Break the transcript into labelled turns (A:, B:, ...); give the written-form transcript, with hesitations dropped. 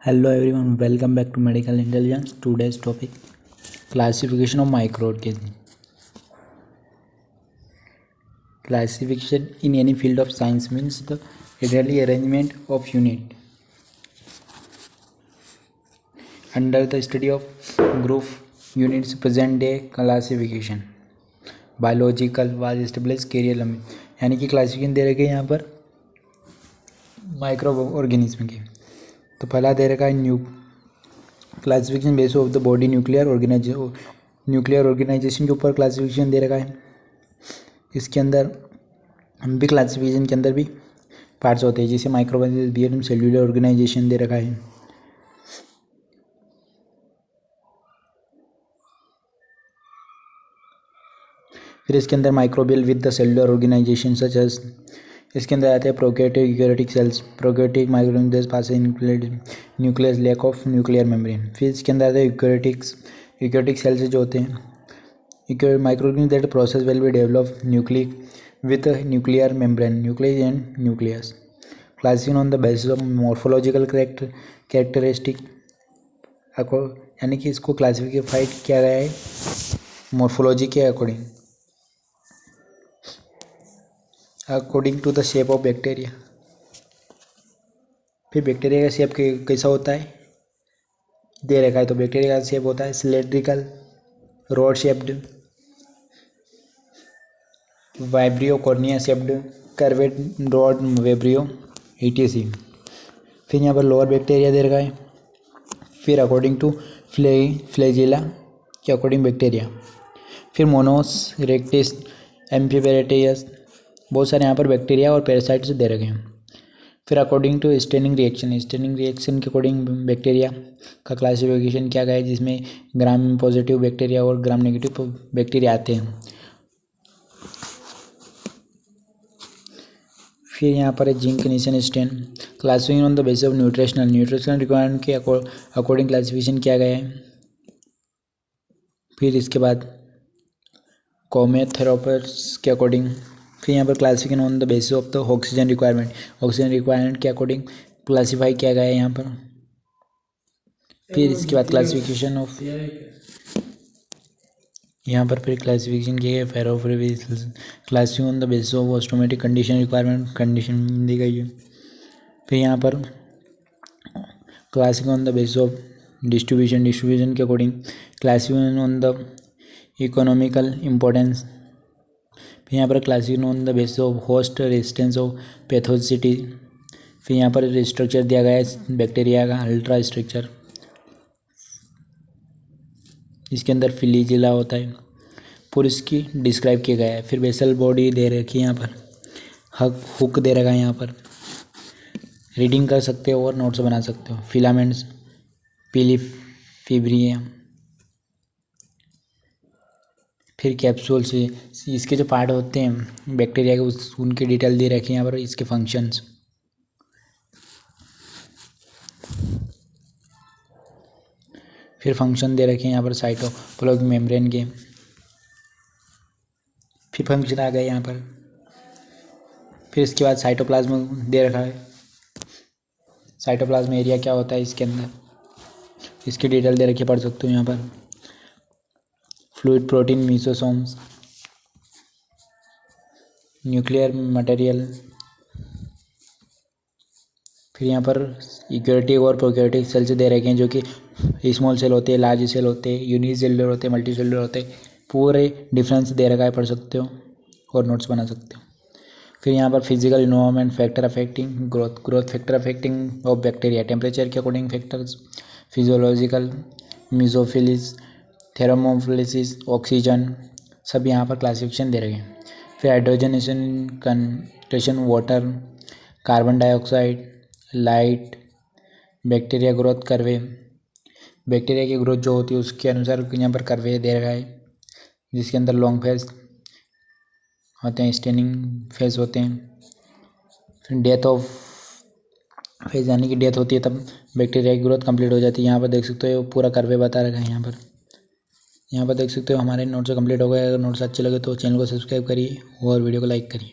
A: Hello everyone, welcome back to Medical Intelligence. Today's topic classification of microorganisms. Classification in any field of science means the orderly arrangement of unit under the study of group units. Present day classification biological was established career लंबी यानी कि classification दे रखे हैं यहाँ पर micro organism के। तो पहला दे रखा है classification base of the body nuclear organisation के ऊपर क्लासिफिकेशन दे रखा है। इसके अंदर भी क्लासिफिकेशन के अंदर भी पार्ट्स होते हैं, जैसे माइक्रोबायोलॉजी सेल्यूलर ऑर्गेनाइजेशन दे रखा है। फिर इसके अंदर microbial with the cellular organisation such as, इसके अंदर आते हैं prokaryotic eukaryotic cells, prokaryotic microorganism पास nucleus lack of nuclear membrane. फिर इसके अंदर आते हैं यूकैरियोटिक सेल्स जो होते हैं microorganism that process will be develop nucleic with nuclear membrane nucleus and nucleus. Classification on the basis of morphological characteristic, यानी कि इसको क्लासिफाइड किया गया है मॉर्फोलॉजी के according to the shape of bacteria. फिर बैक्टीरिया का शेप कैसा होता है दे रखा है। तो बैक्टीरिया का शेप होता है cylindrical, rod shaped, vibrio, cornea shaped, curved rod, vibrio, etc. फिर यहाँ पर लोअर बैक्टीरिया दे रखा है। फिर अकॉर्डिंग टू फ्लैजिला के अकॉर्डिंग बैक्टीरिया। फिर मोनोस, रेक्टिस, एम्फीपेरेटियस, बहुत सारे यहाँ पर बैक्टीरिया और पैरासाइट्स दे रखे हैं। फिर अकॉर्डिंग टू स्टेनिंग रिएक्शन के अकॉर्डिंग बैक्टीरिया का क्लासिफिकेशन किया गया है, जिसमें ग्राम पॉजिटिव बैक्टीरिया और ग्राम नेगेटिव बैक्टीरिया आते हैं। फिर यहाँ पर है जिंक निशन stain, classification on the basis of nutritional requirement के अकॉर्डिंग क्लासिफिकेशन किया गया है। फिर इसके बाद कोमेथेरोपर्स के अकॉर्डिंग। फिर यहाँ पर classification on the basis of the oxygen requirement के अकॉर्डिंग क्लासीफाई किया गया है यहाँ पर। फिर इसके बाद क्लासिफिकेशन ऑफ यहाँ पर फिर क्लासिफिकेशन किया गया classification on the basis of ऑस्टोमेटिक कंडीशन दी गई है। फिर यहाँ पर classification on the basis of distribution के according classification on the economical importance. फिर यहाँ पर classification on the basis of host resistance of पैथोसिटी। फिर यहाँ पर स्ट्रक्चर दिया गया है बैक्टीरिया का अल्ट्रा स्ट्रक्चर, इसके अंदर फ्लैजिला होता है, पूरी इसकी डिस्क्राइब किया गया है। फिर बेसल बॉडी दे रखी है यहाँ पर, हुक दे रखा है यहाँ पर, रीडिंग कर सकते हो और नोट्स बना सकते हो। फिलामेंट्स, पिलीफिब्रिया। फिर कैप्सूल्स, इसके जो पार्ट होते हैं बैक्टीरिया के उनकी डिटेल दे रखी है यहाँ पर, इसके फंक्शंस। फिर फंक्शन दे रखे हैं यहाँ पर साइटोप्लाज्मिक मेम्ब्रेन के। फिर फंक्शन आ गए यहाँ पर। फिर इसके बाद साइटोप्लाज्म दे रखा है, साइटोप्लाज्म एरिया क्या होता है इसके अंदर, इसकी डिटेल दे रखी पढ़ सकते हो यहाँ पर। Fluid, protein, mesosomes, nuclear material. फिर यहाँ पर यूकैरियोटिक और प्रोकैरियोटिक सेल्स दे रखे हैं, जो कि स्मॉल सेल होते हैं, लार्ज सेल होते हैं, यूनिसेलुलर होते हैं, मल्टी सेलुलर होते हैं। पूरे डिफरेंस दे रखा है, पढ़ सकते हो और नोट्स बना सकते हो। फिर यहाँ पर physical environment factor affecting growth factor affecting of bacteria, temperature के अकॉर्डिंग फैक्टर्स, फिजियोलॉजिकल, मीजोफिलिस, थेर्मोफिलिसिस, ऑक्सीजन, सब यहाँ पर क्लासिफिकेशन दे रखे हैं। फिर hydrogenation concentration, water, carbon dioxide, light, bacteria growth curve, bacteria की ग्रोथ जो होती है उसके अनुसार यहाँ पर कर्वे दे रखा है, जिसके अंदर लॉन्ग फेज होते हैं, स्टेनिंग फेज होते हैं। फिर डेथ ऑफ फेज, यानी कि डेथ होती है तब बैक्टीरिया की ग्रोथ कंप्लीट हो जाती है। यहाँ पर देख सकते हो पूरा कर्वे बता रखा है यहाँ पर देख सकते हो। हमारे नोट्स कंप्लीट हो गए। अगर नोट्स अच्छे लगे तो चैनल को सब्सक्राइब करिए और वीडियो को लाइक करिए।